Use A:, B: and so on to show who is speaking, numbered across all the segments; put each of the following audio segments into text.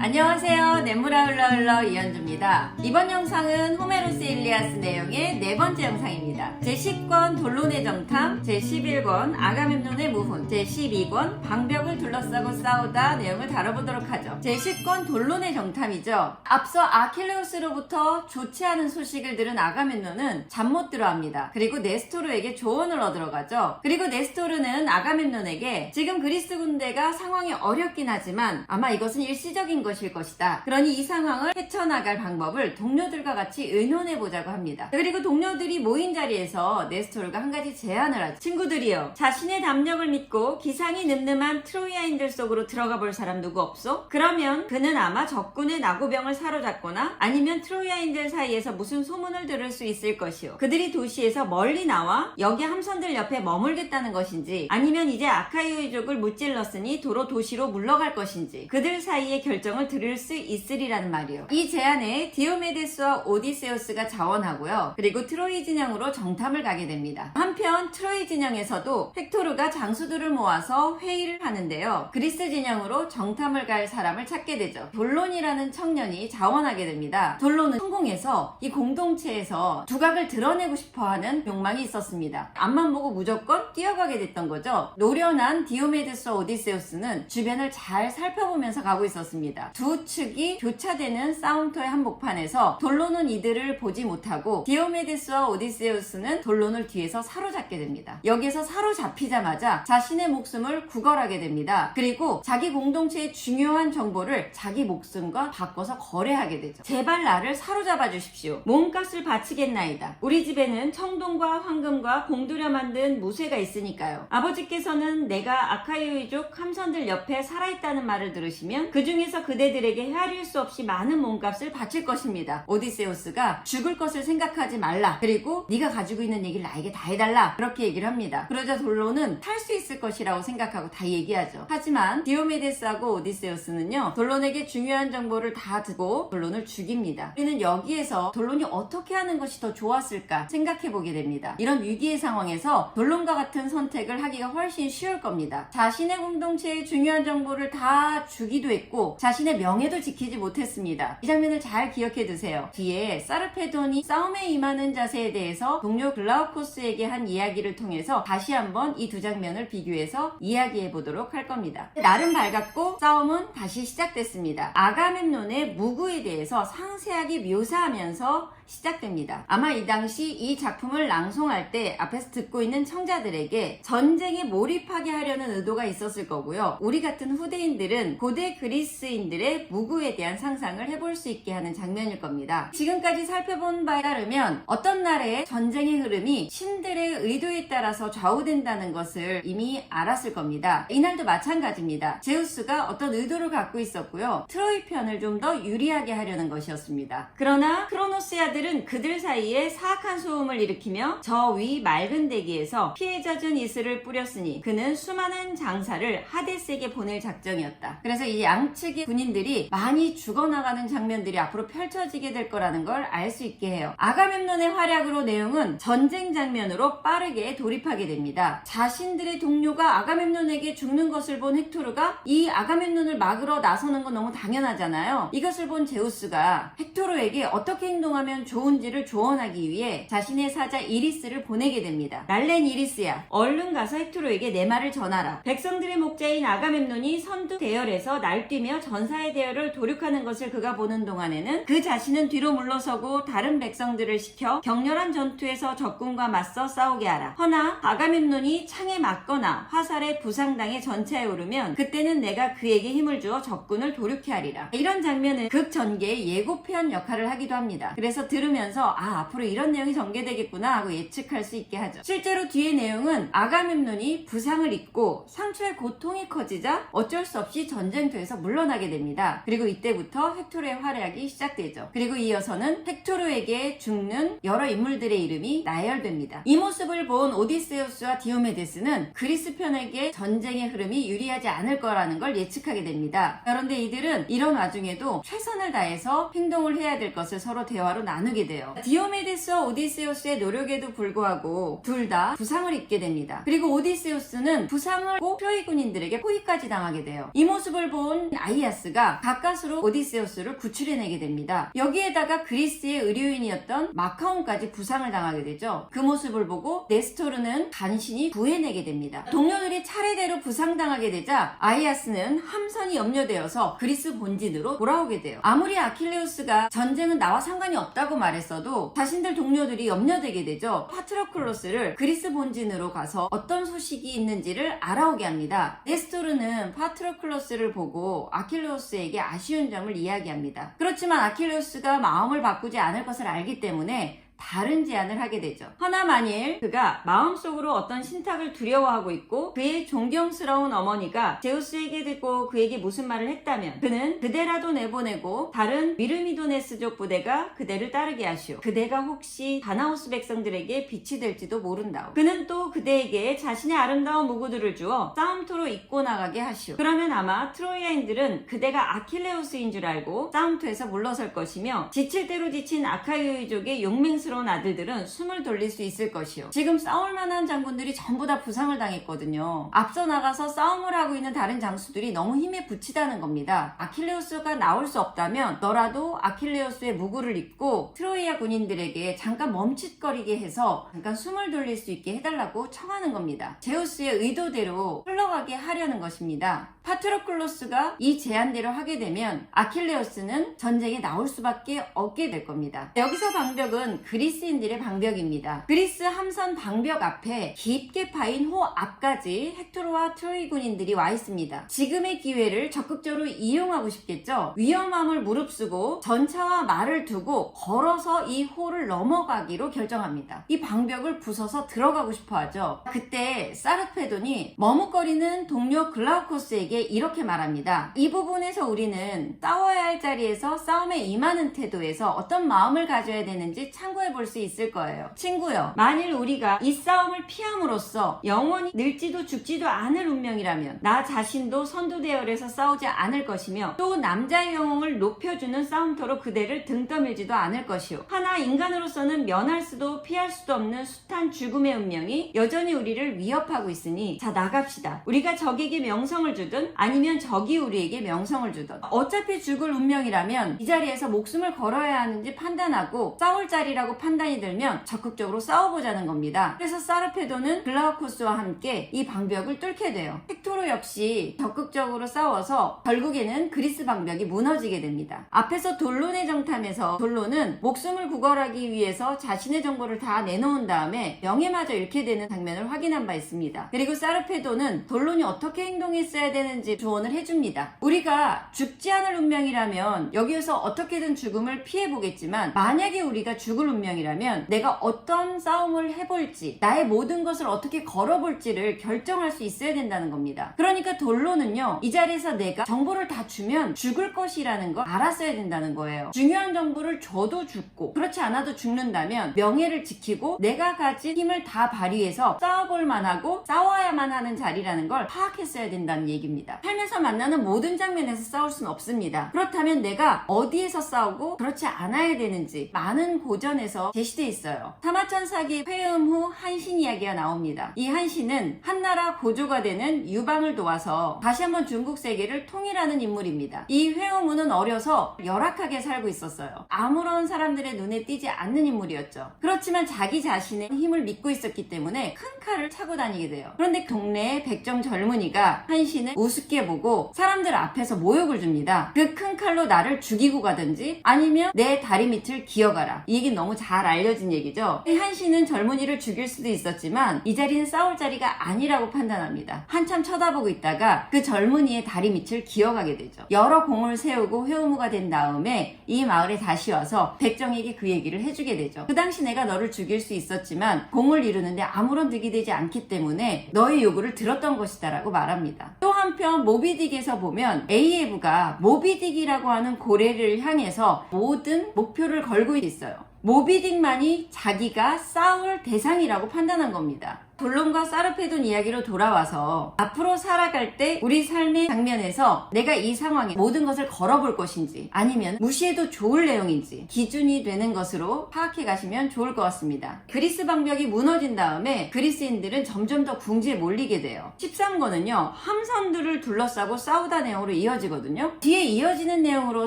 A: 안녕하세요. 네무라 흘러흘러 이현주입니다. 이번 영상은 호메로스 일리아스 내용의 네 번째 영상입니다. 제10권 돌론의 정탐, 제11권 아가멤논의 무훈, 제12권 방벽을 둘러싸고 싸우다 내용을 다뤄보도록 하죠. 제10권 돌론의 정탐이죠. 앞서 아킬레우스로부터 좋지 않은 소식을 들은 아가멤논은 잠 못 들어 합니다. 그리고 네스토르에게 조언을 얻으러 가죠. 그리고 네스토르는 아가멤논에게 지금 그리스 군대가 상황이 어렵긴 하지만 아마 이것은 일시적인 것일 것이다. 그러니 이 상황을 헤쳐나갈 방법을 동료들과 같이 의논해보자고 합니다. 그리고 동료들이 모인 자리에서 네스토르가 한 가지 제안을 하죠. 친구들이여, 자신의 담력을 믿고 기상이 늠름한 트로이아인들 속으로 들어가 볼 사람 누구 없소? 그러면 그는 아마 적군의 나고병을 사로잡거나 아니면 트로이아인들 사이에서 무슨 소문을 들을 수 있을 것이오. 그들이 도시에서 멀리 나와 여기 함선들 옆에 머물겠다는 것인지 아니면 이제 아카이오족을 무찔렀으니 도로 도시로 물러갈 것인지 그들 사이의 결정을 들을 수 있으리라는 말이요. 이 제안에 디오메데스와 오디세우스가 자원하고요. 그리고 트로이 진영으로 정탐을 가게 됩니다. 한편 트로이 진영에서도 헥토르가 장수들을 모아서 회의를 하는데요. 그리스 진영으로 정탐을 갈 사람을 찾게 되죠. 돌론이라는 청년이 자원하게 됩니다. 돌론은 성공해서 이 공동체에서 두각을 드러내고 싶어하는 욕망이 있었습니다. 앞만 보고 무조건 뛰어가게 됐던 거죠. 노련한 디오메데스와 오디세우스는 주변을 잘 살펴보면서 가고 있었습니다. 두 측이 교차되는 싸움터의 한복판에서 돌론은 이들을 보지 못하고 디오메데스와 오디세우스는 돌론을 뒤에서 사로잡게 됩니다. 여기서 사로잡히자마자 자신의 목숨을 구걸하게 됩니다. 그리고 자기 공동체의 중요한 정보를 자기 목숨과 바꿔서 거래하게 되죠. 제발 나를 사로잡아 주십시오. 몸값을 바치겠나이다. 우리 집에는 청동과 황금과 공들여 만든 무쇠가 있으니까요. 아버지께서는 내가 아카이오족 함선들 옆에 살아있다는 말을 들으시면 그 중에서 그대들에게 헤아릴 수 없이 많은 몸값을 바칠 것입니다. 오디세우스가 죽을 것을 생각하지 말라. 그리고 네가 가지고 있는 얘기를 나에게 다 해달라. 그렇게 얘기를 합니다. 그러자 돌론은 탈 수 있을 것이라고 생각하고 다 얘기하죠. 하지만 디오메데스하고 오디세우스는요, 돌론에게 중요한 정보를 다 듣고 돌론을 죽입니다. 우리는 여기에서 돌론이 어떻게 하는 것이 더 좋았을까 생각해보게 됩니다. 이런 위기의 상황에서 돌론과 같은 선택을 하기가 훨씬 쉬울 겁니다. 자신의 공동체의 중요한 정보를 다 주기도 했고 자신의 명예도 지키지 못했습니다. 이 장면을 잘 기억해 두세요. 뒤에 사르페돈이 싸움에 임하는 자세에 대해서 동료 글라우코스에게 한 이야기를 통해서 다시 한번 이 두 장면을 비교해서 이야기해 보도록 할 겁니다. 날은 밝았고 싸움은 다시 시작됐습니다. 아가멤논의 무구에 대해서 상세하게 묘사하면서 시작됩니다. 아마 이 당시 이 작품을 낭송할 때 앞에서 듣고 있는 청자들에게 전쟁에 몰입하게 하려는 의도가 있었을 거고요. 우리 같은 후대인들은 고대 그리스인들의 무구에 대한 상상을 해볼 수 있게 하는 장면일 겁니다. 지금까지 살펴본 바에 따르면 어떤 나라의 전쟁의 흐름이 신들의 의도에 따라서 좌우된다는 것을 이미 알았을 겁니다. 이날도 마찬가지입니다. 제우스가 어떤 의도를 갖고 있었고요. 트로이 편을 좀 더 유리하게 하려는 것이었습니다. 그러나 크로노스의 아들은 그들 사이에 사악한 소음을 일으키며 저 위 맑은 대기에서 피해 잦은 이슬을 뿌렸으니 그는 수많은 장사를 하데스에게 보낼 작정이었다. 그래서 이 양측의 군인들이 많이 죽어나가는 장면들이 앞으로 펼쳐지게 될 거라는 걸 알 수 있게 해요. 아가멤논의 활약으로 내용은 전쟁 장면으로 빠르게 돌입하게 됩니다. 자신들의 동료가 아가멤논에게 죽는 것을 본 헥토르가 이 아가멤논을 막으러 나서는 건 너무 당연하잖아요. 이것을 본 제우스가 헥토르에게 어떻게 행동하면 좋은지를 조언하기 위해 자신의 사자 이리스를 보내게 됩니다. 날렌 이리스야, 얼른 가서 헥토르에게 내 말을 전하라. 백성들의 목자인 아가멤논이 선두 대열에서 날뛰며 전사의 대열을 도륙하는 것을 그가 보는 동안에는 그 자신은 뒤로 물러서고 다른 백성들을 시켜 격렬한 전투에서 적군과 맞서 싸우게 하라. 허나 아가멤논이 창에 맞거나 화살에 부상당해 전차에 오르면 그때는 내가 그에게 힘을 주어 적군을 도륙해 하리라. 이런 장면은 극전개의 예고편 역할을 하기도 합니다. 그래서 들으면서 앞으로 이런 내용이 전개되겠구나 하고 예측할 수 있게 하죠. 실제로 뒤의 내용은 아가멤논이 부상을 입고 상처의 고통이 커지자 어쩔 수 없이 전쟁터에서 물러나게 됩니다. 그리고 이때부터 헥토르의 활약이 시작되죠. 그리고 이어서는 헥토르에게 죽는 여러 인물들의 이름이 나열됩니다. 이 모습을 본 오디세우스와 디오메데스는 그리스 편에게 전쟁의 흐름이 유리하지 않을 거라는 걸 예측하게 됩니다. 그런데 이들은 이런 와중에도 최선을 다해서 행동을 해야 될 것을 서로 대화로 나누 나누게 돼요. 디오메데스와 오디세우스의 노력에도 불구하고 둘 다 부상을 입게 됩니다. 그리고 오디세우스는 부상을 입고 트로이 군인들에게 포위까지 당하게 돼요. 이 모습을 본 아이아스가 가까스로 오디세우스를 구출해내게 됩니다. 여기에다가 그리스의 의료인이었던 마카온까지 부상을 당하게 되죠. 그 모습을 보고 네스토르는 간신히 구해내게 됩니다. 동료들이 차례대로 부상당하게 되자 아이아스는 함선이 염려되어서 그리스 본진으로 돌아오게 돼요. 아무리 아킬레우스가 전쟁은 나와 상관이 없다고 말했어도 자신들 동료들이 염려되게 되죠. 파트로클로스를 그리스 본진으로 가서 어떤 소식이 있는지를 알아오게 합니다. 네스토르는 파트로클로스를 보고 아킬레우스에게 아쉬운 점을 이야기합니다. 그렇지만 아킬레우스가 마음을 바꾸지 않을 것을 알기 때문에 다른 제안을 하게 되죠. 허나 만일 그가 마음속으로 어떤 신탁을 두려워하고 있고 그의 존경스러운 어머니가 제우스에게 듣고 그에게 무슨 말을 했다면 그는 그대라도 내보내고 다른 미르미도네스족 부대가 그대를 따르게 하시오. 그대가 혹시 다나우스 백성들에게 빛이 될지도 모른다오. 그는 또 그대에게 자신의 아름다운 무구들을 주어 싸움터로 입고 나가게 하시오. 그러면 아마 트로이아인들은 그대가 아킬레우스인 줄 알고 싸움터에서 물러설 것이며 지칠 대로 지친 아카이족의 용맹스러운 아들들은 숨을 돌릴 수 있을 것이요. 지금 싸울 만한 장군들이 전부 다 부상을 당했거든요. 앞서 나가서 싸움을 하고 있는 다른 장수들이 너무 힘에 부치다는 겁니다. 아킬레우스가 나올 수 없다면 너라도 아킬레우스의 무구를 입고 트로이아 군인들에게 잠깐 멈칫거리게 해서 잠깐 숨을 돌릴 수 있게 해달라고 청하는 겁니다. 제우스의 의도대로 흘러가게 하려는 것입니다. 파트로클로스가 이 제안대로 하게 되면 아킬레우스는 전쟁에 나올 수밖에 없게 될 겁니다. 여기서 방벽은 그리스인들의 방벽입니다. 그리스 함선 방벽 앞에 깊게 파인 호 앞까지 헥토르와 트로이 군인들이 와 있습니다. 지금의 기회를 적극적으로 이용하고 싶겠죠. 위험함을 무릅쓰고 전차와 말을 두고 걸어서 이 호를 넘어가기로 결정합니다. 이 방벽을 부숴서 들어가고 싶어 하죠. 그때 사르페돈이 머뭇거리는 동료 글라우코스에게 이렇게 말합니다. 이 부분에서 우리는 싸워야 할 자리에서 싸움에 임하는 태도에서 어떤 마음을 가져야 되는지 참고해 볼 수 있을 거예요. 친구요, 만일 우리가 이 싸움을 피함으로써 영원히 늙지도 죽지도 않을 운명이라면 나 자신도 선두대열에서 싸우지 않을 것이며 또 남자의 영웅을 높여주는 싸움터로 그대를 등 떠밀지도 않을 것이요. 하나 인간으로서는 면할 수도 피할 수도 없는 숱한 죽음의 운명이 여전히 우리를 위협하고 있으니 자, 나갑시다. 우리가 적에게 명성을 주든 아니면 적이 우리에게 명성을 주든 어차피 죽을 운명이라면 이 자리에서 목숨을 걸어야 하는지 판단하고 싸울 자리라고 판단이 들면 적극적으로 싸워보자는 겁니다. 그래서 사르페도는 글라우코스와 함께 이 방벽을 뚫게 돼요. 헥토르 역시 적극적으로 싸워서 결국에는 그리스 방벽이 무너지게 됩니다. 앞에서 돌론의 정탐에서 돌론은 목숨을 구걸하기 위해서 자신의 정보를 다 내놓은 다음에 명예마저 잃게 되는 장면을 확인한 바 있습니다. 그리고 사르페도는 돌론이 어떻게 행동했어야 되는지 조언을 해줍니다. 우리가 죽지 않을 운명이라면 여기에서 어떻게든 죽음을 피해보겠지만 만약에 우리가 죽을 운명이라면 내가 어떤 싸움을 해볼지 나의 모든 것을 어떻게 걸어볼지를 결정할 수 있어야 된다는 겁니다. 그러니까 돌론은요, 이 자리에서 내가 정보를 다 주면 죽을 것이라는 걸 알았어야 된다는 거예요. 중요한 정보를 줘도 죽고 그렇지 않아도 죽는다면 명예를 지키고 내가 가진 힘을 다 발휘해서 싸워볼 만하고 싸워야만 하는 자리라는 걸 파악했어야 된다는 얘기입니다. 삶에서 만나는 모든 장면에서 싸울 수는 없습니다. 그렇다면 내가 어디에서 싸우고 그렇지 않아야 되는지 많은 고전에서 제시되어 있어요. 사마천사기 회음 후 한신 이야기가 나옵니다. 이 한신은 한나라 고조가 되는 유방을 도와서 다시 한번 중국 세계를 통일하는 인물입니다. 이 회음후는 어려서 열악하게 살고 있었어요. 아무런 사람들의 눈에 띄지 않는 인물이었죠. 그렇지만 자기 자신의 힘을 믿고 있었기 때문에 큰 칼을 차고 다니게 돼요. 그런데 동네의 백정 젊은이가 한신을 우습게 보고 사람들 앞에서 모욕을 줍니다. 그 큰 칼로 나를 죽이고 가든지 아니면 내 다리 밑을 기어가라. 이 얘기는 너무 잘 알려진 얘기죠. 한신은 젊은이를 죽일 수도 있었지만 이 자리는 싸울 자리가 아니라고 판단합니다. 한참 쳐다보고 있다가 그 젊은이의 다리 밑을 기어가게 되죠. 여러 공을 세우고 회오무가 된 다음에 이 마을에 다시 와서 백정에게 그 얘기를 해주게 되죠. 그 당시 내가 너를 죽일 수 있었지만 공을 이루는데 아무런 득이 되지 않기 때문에 너의 요구를 들었던 것이다 라고 말합니다. 또 한편 모비딕에서 보면 에이에브가 모비딕이라고 하는 고래를 향해서 모든 목표를 걸고 있어요. 모비딕만이 자기가 싸울 대상이라고 판단한 겁니다. 돌론과 사르페돈 이야기로 돌아와서 앞으로 살아갈 때 우리 삶의 장면에서 내가 이 상황에 모든 것을 걸어볼 것인지 아니면 무시해도 좋을 내용인지 기준이 되는 것으로 파악해 가시면 좋을 것 같습니다. 그리스 방벽이 무너진 다음에 그리스인들은 점점 더 궁지에 몰리게 돼요. 13권은요 함선들을 둘러싸고 싸우다 내용으로 이어지거든요. 뒤에 이어지는 내용으로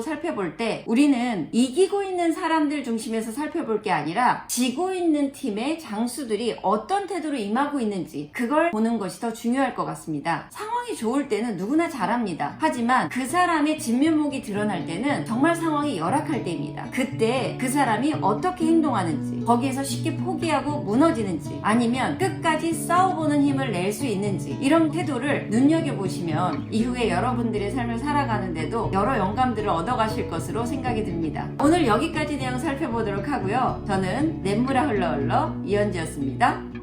A: 살펴볼 때 우리는 이기고 있는 사람들 중심에서 살펴볼 게 아니라 지고 있는 팀의 장수들이 어떤 태도로 임하고 있는지 그걸 보는 것이 더 중요할 것 같습니다. 상황이 좋을 때는 누구나 잘합니다. 하지만 그 사람의 진면목이 드러날 때는 정말 상황이 열악할 때입니다. 그때 그 사람이 어떻게 행동하는지 거기에서 쉽게 포기하고 무너지는지 아니면 끝까지 싸워보는 힘을 낼 수 있는지 이런 태도를 눈여겨보시면 이후에 여러분들의 삶을 살아가는데도 여러 영감들을 얻어가실 것으로 생각이 듭니다. 오늘 여기까지 내용 살펴보도록 하고요. 저는 냇물아 흘러 흘러 이현지였습니다.